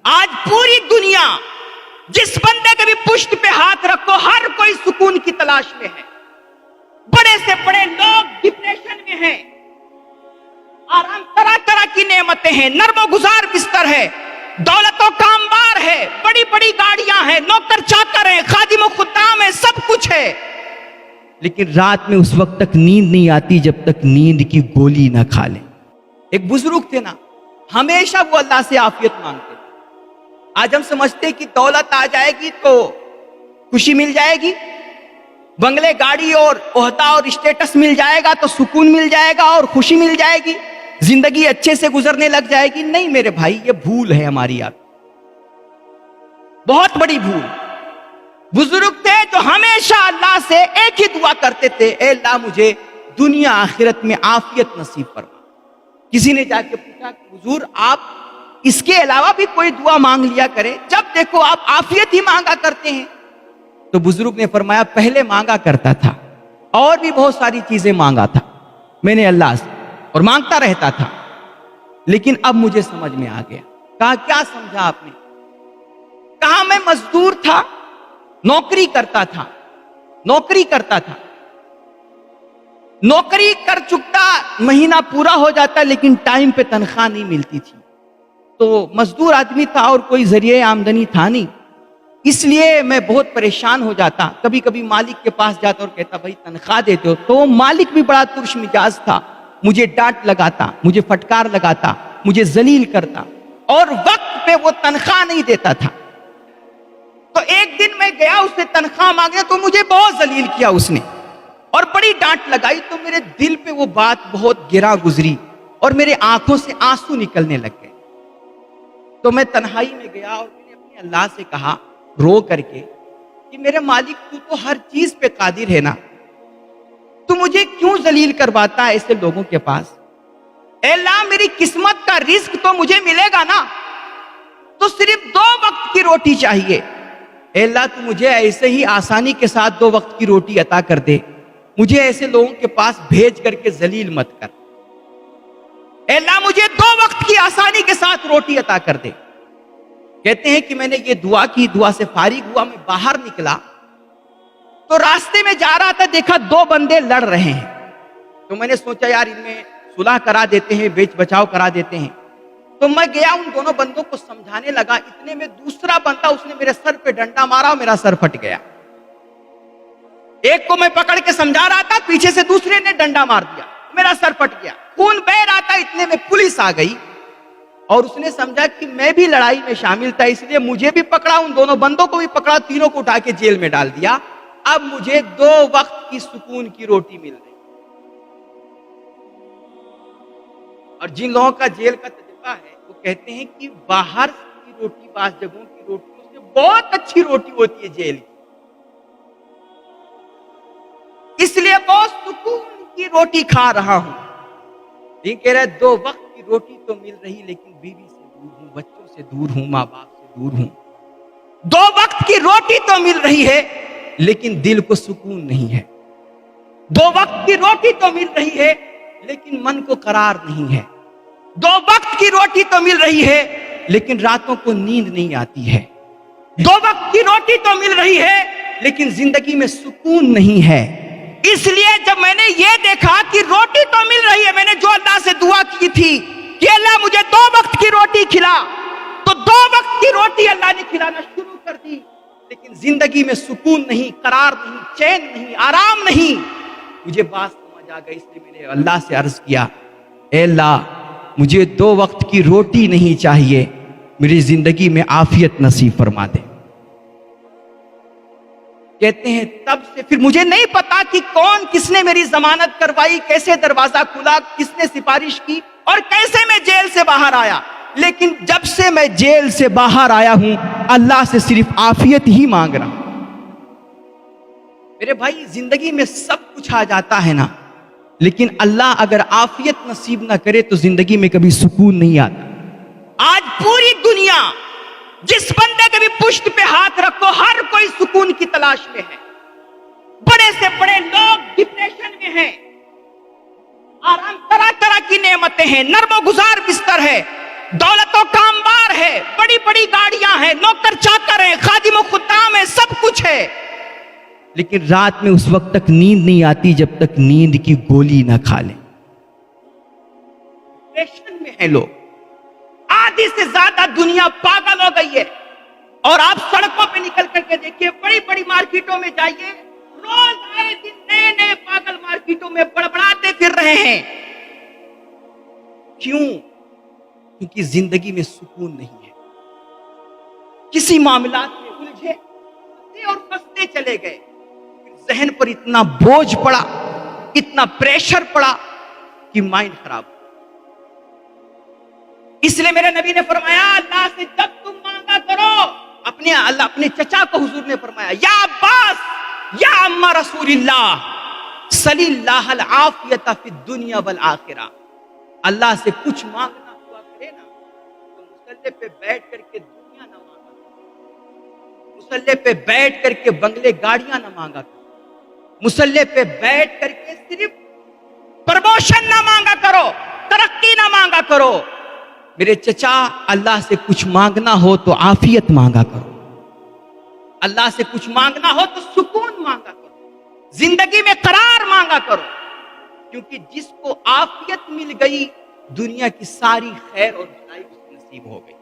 آج پوری دنیا جس بندے کے بھی پشت پہ ہاتھ رکھو ہر کوئی سکون کی تلاش میں ہے. بڑے سے بڑے لوگ ڈپریشن میں ہیں. آرام طرح طرح کی نعمتیں ہیں, نرم و گزار بستر ہے, دولت و کامبار ہے, بڑی بڑی گاڑیاں ہیں, نوکر چاکر ہیں, خادم و خدام ہیں, سب کچھ ہے. لیکن رات میں اس وقت تک نیند نہیں آتی جب تک نیند کی گولی نہ کھا لیں. ایک بزرگ تھے نا, ہمیشہ وہ اللہ سے عافیت مانگتے تھے. آج ہم سمجھتے کہ دولت آ جائے گی تو خوشی مل جائے گی, بنگلے گاڑی اور عہدہ اور اسٹیٹس مل جائے گا تو سکون مل جائے گا اور خوشی مل جائے گی, زندگی اچھے سے گزرنے لگ جائے گی. نہیں میرے بھائی, یہ بھول ہے ہماری, آپ بہت بڑی بھول. بزرگ تھے جو ہمیشہ اللہ سے ایک ہی دعا کرتے تھے, اے اللہ مجھے دنیا آخرت میں عافیت نصیب فرما. کسی نے جا کے پوچھا کہ حضور آپ اس کے علاوہ بھی کوئی دعا مانگ لیا کرے, جب دیکھو آپ عافیت ہی مانگا کرتے ہیں. تو بزرگ نے فرمایا پہلے مانگا کرتا تھا اور بھی بہت ساری چیزیں مانگا تھا میں نے اللہ سے, اور مانگتا رہتا تھا, لیکن اب مجھے سمجھ میں آ گیا. کہا کیا سمجھا آپ نے؟ کہا میں مزدور تھا, نوکری کرتا تھا, نوکری کر چکتا, مہینہ پورا ہو جاتا لیکن ٹائم پہ تنخواہ نہیں ملتی تھی. تو مزدور آدمی تھا اور کوئی ذریعہ آمدنی تھا نہیں, اس لیے میں بہت پریشان ہو جاتا. کبھی کبھی مالک کے پاس جاتا اور کہتا بھائی تنخواہ دیتے ہو, تو مالک بھی بڑا ترش مزاج تھا, مجھے ڈانٹ لگاتا, مجھے فٹکار لگاتا, مجھے ذلیل کرتا اور وقت پہ وہ تنخواہ نہیں دیتا تھا. تو ایک دن میں گیا اس سے تنخواہ مانگنے, تو مجھے بہت ذلیل کیا اس نے اور بڑی ڈانٹ لگائی. تو میرے دل پہ وہ بات بہت گرا گزری اور میرے آنکھوں سے آنسو نکلنے لگ گئے. تو میں تنہائی میں گیا اور میں نے اپنے اللہ سے کہا رو کر کے کہ میرے مالک تو ہر چیز پہ قادر ہے نا, تو مجھے کیوں ذلیل کرواتا ہے ایسے لوگوں کے پاس؟ اے اللہ میری قسمت کا رزق تو مجھے ملے گا نا, تو صرف 2 وقت کی روٹی چاہیے. اے اللہ تو مجھے ایسے ہی آسانی کے ساتھ 2 وقت کی روٹی عطا کر دے, مجھے ایسے لوگوں کے پاس بھیج کر کے ذلیل مت کر. اے اللہ مجھے 2 وقت کی آسانی کے ساتھ روٹی عطا کر دے. کہتے ہیں کہ میں نے یہ دعا کی, دعا سے فارغ ہوا, میں باہر نکلا تو راستے میں جا رہا تھا, دیکھا 2 بندے لڑ رہے ہیں. تو میں نے سوچا یار ان میں صلح کرا دیتے ہیں, بیچ بچاؤ کرا دیتے ہیں. تو میں گیا ان دونوں بندوں کو سمجھانے لگا. اتنے میں دوسرا بندہ اس نے میرے سر پہ ڈنڈا مارا اور میرا سر پھٹ گیا. ایک کو میں پکڑ کے سمجھا رہا تھا, پیچھے سے دوسرے نے ڈنڈا مار دیا, میرا سر پھٹ گیا, خون بہ رہا تھا. اتنے میں پولیس آ گئی اور اس نے سمجھا کہ میں بھی لڑائی میں شامل تھا, اس لیے مجھے بھی پکڑا, ان دونوں بندوں کو بھی پکڑا, تینوں کو اٹھا کے جیل میں ڈال دیا. اب مجھے 2 وقت کی سکون کی روٹی مل رہی. اور جن لوگوں کا جیل کا تجربہ ہے وہ کہتے ہیں کہ باہر کی روٹی, بعض جگہوں کی روٹی سے بہت اچھی روٹی ہوتی ہے جیل کی, اس لیے بہت سکون کی روٹی کھا رہا ہوں. یہ کہہ رہا ہے 2 وقت کی روٹی تو مل رہی لیکن بیوی سے دور ہوں, بچوں سے دور ہوں, ماں باپ سے دور ہوں. 2 وقت کی روٹی تو مل رہی ہے لیکن دل کو سکون نہیں ہے. 2 وقت کی روٹی تو مل رہی ہے لیکن من کو قرار نہیں ہے. 2 وقت کی روٹی تو مل رہی ہے لیکن راتوں کو نیند نہیں آتی ہے. 2 وقت کی روٹی تو مل رہی ہے لیکن زندگی میں سکون نہیں ہے. اس لیے جب میں نے یہ دیکھا کہ روٹی تو مل رہی ہے, میں نے جو اللہ سے دعا کی تھی کہ اللہ مجھے 2 وقت کی روٹی کھلا, تو 2 وقت کی روٹی اللہ نے کھلانا شروع کر دی, لیکن زندگی میں سکون نہیں, قرار نہیں, چین نہیں, آرام نہیں. مجھے بات سمجھ آ گئی, اس لیے میں نے اللہ سے عرض کیا اے اللہ مجھے 2 وقت کی روٹی نہیں چاہیے, میری زندگی میں عافیت نصیب فرما دے. کہتے ہیں تب سے پھر مجھے نہیں پتا کہ کون کس نے میری ضمانت کروائی, کیسے دروازہ کھلا, کس نے سفارش کی اور کیسے میں جیل سے باہر آیا, لیکن جب سے میں جیل سے باہر آیا ہوں اللہ سے صرف عافیت ہی مانگ رہا ہوں. میرے بھائی زندگی میں سب کچھ آ جاتا ہے نا, لیکن اللہ اگر عافیت نصیب نہ کرے تو زندگی میں کبھی سکون نہیں آتا. آج پوری دنیا جس بندے کے بھی پشت پہ ہاتھ رکھو ہر کوئی سکون کی تلاش میں ہے. بڑے سے بڑے لوگ ڈپریشن میں ہیں, آرام طرح طرح کی نعمتیں ہیں, نرم و گزار بستر ہے, دولت و کامبار کار ہے, بڑی بڑی گاڑیاں ہیں, نوکر چاکر ہیں, خادم و خدام ہیں, سب کچھ ہے, لیکن رات میں اس وقت تک نیند نہیں آتی جب تک نیند کی گولی نہ کھا لیں. ڈپریشن میں ہیں لوگ. آدھی سے زیادہ دنیا پاگل ہو گئی ہے. اور آپ سڑکوں پہ نکل کر کے دیکھیے, بڑی بڑی مارکیٹوں میں جائیے, روز آئے دن نئے نئے پاگل مارکیٹوں میں بڑبڑاتے پھر رہے ہیں. کیوں؟ کیونکہ زندگی میں سکون نہیں ہے. کسی معاملات میں الجھے اور پھنستے چلے گئے, ذہن پر اتنا بوجھ پڑا, اتنا پریشر پڑا کہ مائنڈ خراب. اس لیے میرے نبی نے فرمایا, اللہ سے جب تم مانگا کرو, اپنے چچا کو حضور نے فرمایا, یا عباس یا اما رسول اللہ, صلی اللہ العافیت فی الدنیا والآخرہ, اللہ سے کچھ مانگنا ہوا کرے نا تو مصلی پہ بیٹھ کر کے دنیا نہ مانگا کرو, مصلی پہ بیٹھ کر کے بنگلے گاڑیاں نہ مانگا کرو, مصلی پہ بیٹھ کر کے صرف پرموشن نہ مانگا کرو, ترقی نہ مانگا کرو. میرے چچا, اللہ سے کچھ مانگنا ہو تو عافیت مانگا کرو, اللہ سے کچھ مانگنا ہو تو سکون مانگا کرو, زندگی میں قرار مانگا کرو, کیونکہ جس کو عافیت مل گئی دنیا کی ساری خیر اور بھلائی اس کو نصیب ہو گئی.